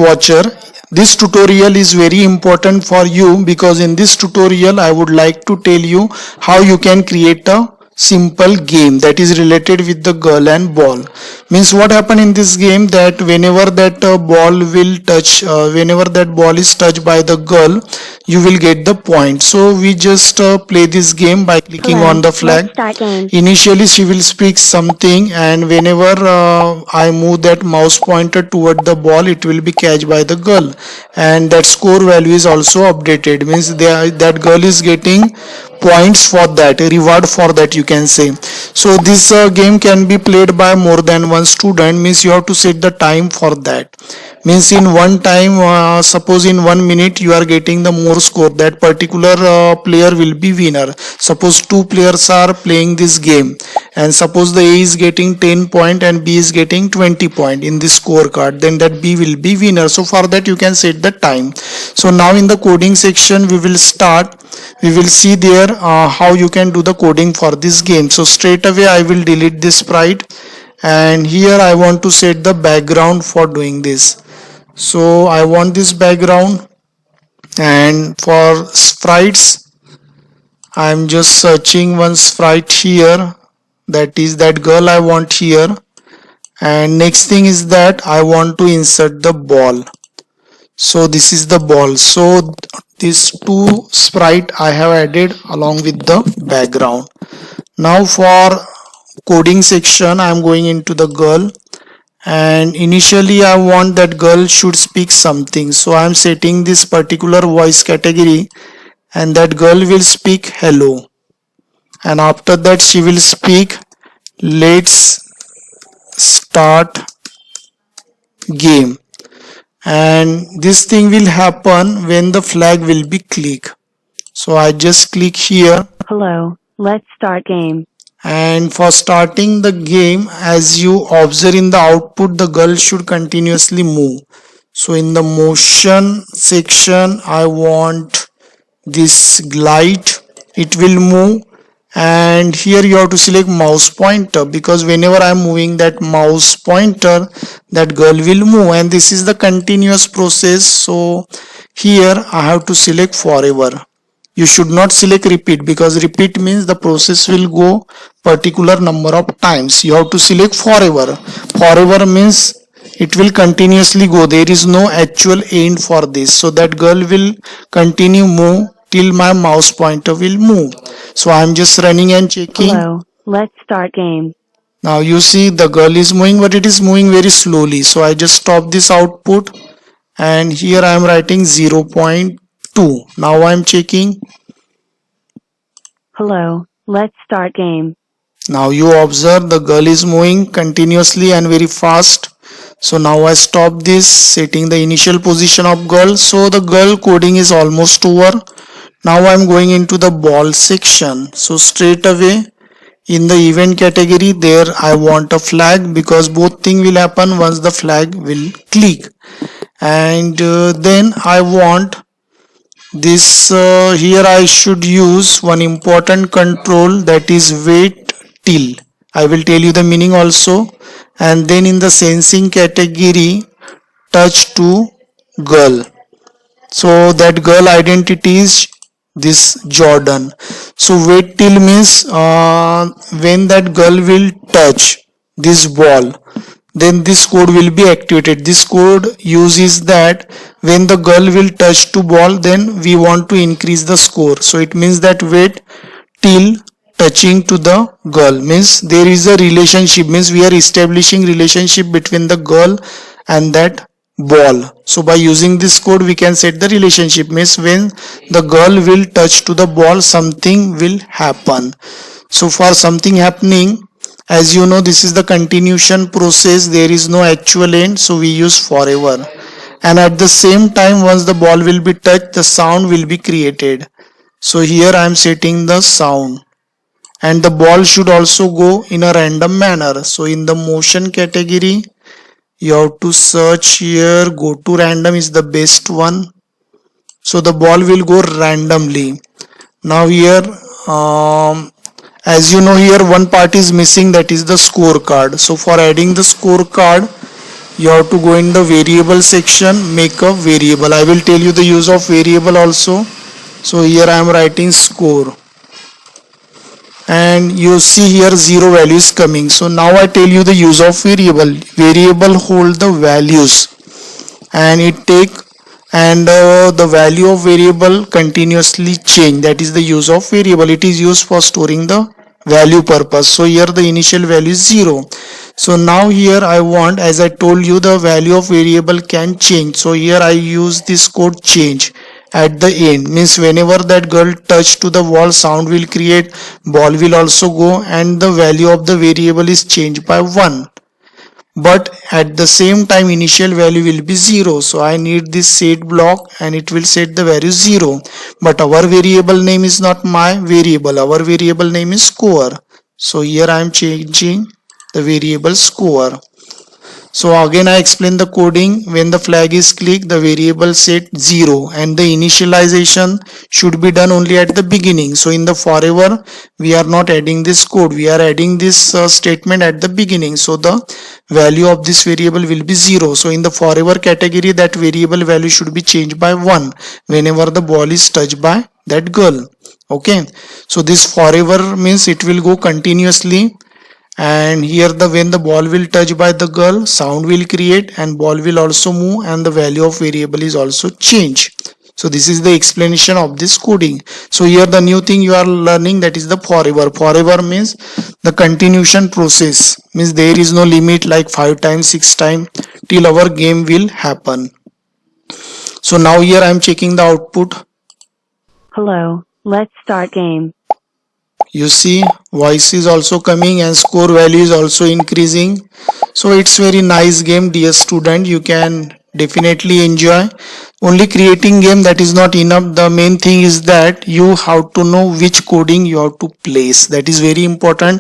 watcher, this tutorial is very important for you, because in this tutorial I would like to tell you how you can create a simple game that is related with the girl and ball. Means what happen in this game, that whenever that ball will touch, whenever that ball is touched by the girl, you will get the point. So we just play this game by clicking on the flag. Initially she will speak something, and whenever I move that mouse pointer toward the ball, it will be catched by the girl, and that score value is also updated. Means that girl is getting points for that, reward for that, you can say. So this game can be played by more than one student. Means you have to set the time for that. Means in one time, suppose in 1 minute you are getting the more score, that particular player will be winner. Suppose two players are playing this game, and suppose the A is getting 10 point and B is getting 20 point in this scorecard, then that B will be winner. So for that you can set the time. So now in the coding section we will start. We will see there how you can do the coding for this game. So straight away I will delete this sprite, and here I want to set the background for doing this. So I want this background, and for sprites I am just searching one sprite here, that is that girl I want here. And next thing is that I want to insert the ball. So this is the ball. So these two sprite I have added along with the background. Now for coding section I am going into the girl, and initially I want that girl should speak something. So I am setting this particular voice category, and that girl will speak hello, and after that she will speak let's start game. And this thing will happen when the flag will be click. So I just click here. Hello, let's start game. And for starting the game, as you observe in the output, the girl should continuously move. So in the motion section I want this glide, it will move. And here you have to select mouse pointer, because whenever I am moving that mouse pointer, that girl will move, and this is the continuous process. So here I have to select forever. You should not select repeat, because repeat means the process will go particular number of times. You have to select forever. Forever means it will continuously go. There is no actual end for this. So that girl will continue move till my mouse pointer will move. So I am just running and checking. Hello, let's start game. Now you see the girl is moving, but it is moving very slowly. So I just stop this output, and here I am writing 0.2. Now I am checking. Hello, let's start game. Now you observe the girl is moving continuously and very fast. So now I stop this, setting the initial position of girl. So the girl coding is almost over. Now I am going into the ball section. So straight away in the event category, there I want a flag, because both thing will happen once the flag will click. And then I want this here I should use one important control, that is wait till. I will tell you the meaning also. And then in the sensing category, touch to girl. So that girl identity is this Jordan. So wait till means when that girl will touch this ball, then this code will be activated. This code uses that when the girl will touch to ball, then we want to increase the score. So it means that wait till touching to the girl, means there is a relationship, means we are establishing relationship between the girl and that ball. So by using this code we can set the relationship, means when the girl will touch to the ball, something will happen. So for something happening, as you know, this is the continuation process, there is no actual end, so we use forever. And at the same time, once the ball will be touched, the sound will be created. So here I am setting the sound, and the ball should also go in a random manner. So in the motion category, you have to search here, go to random is the best one. So the ball will go randomly. Now here as you know, here one part is missing, that is the scorecard. So for adding the scorecard, you have to go in the variable section, make a variable. I will tell you the use of variable also. So here I am writing score, and you see here 0 value is coming. So now I tell you the use of variable. Variable hold the values, and it take, and the value of variable continuously change. That is the use of variable. It is used for storing the value purpose. So here the initial value is 0. So now here I want, as I told you, the value of variable can change. So here I use this code change at the end, means whenever that girl touch to the wall, sound will create, ball will also go, and the value of the variable is changed by 1. But at the same time initial value will be 0. So I need this set block, and it will set the value 0. But our variable name is not my variable. Our variable name is score. So here I am changing the variable score. So again I explain the coding. When the flag is clicked, the variable set 0, and the initialization should be done only at the beginning. So in the forever we are not adding this code, we are adding this statement at the beginning. So the value of this variable will be 0. So in the forever category, that variable value should be changed by 1 whenever the ball is touched by that girl. Okay, so this forever means it will go continuously, and here the when the ball will touch by the girl, sound will create, and ball will also move, and the value of variable is also change. So this is the explanation of this coding. So here the new thing you are learning, that is the forever. Forever means the continuation process, means there is no limit like 5 times 6 times till our game will happen. So now here I am checking the output. Hello, let's start game. You see voice is also coming and score value is also increasing. So it's very nice game, dear student. You can definitely enjoy. Only creating game, that is not enough. The main thing is that you have to know which coding you have to place. That is very important.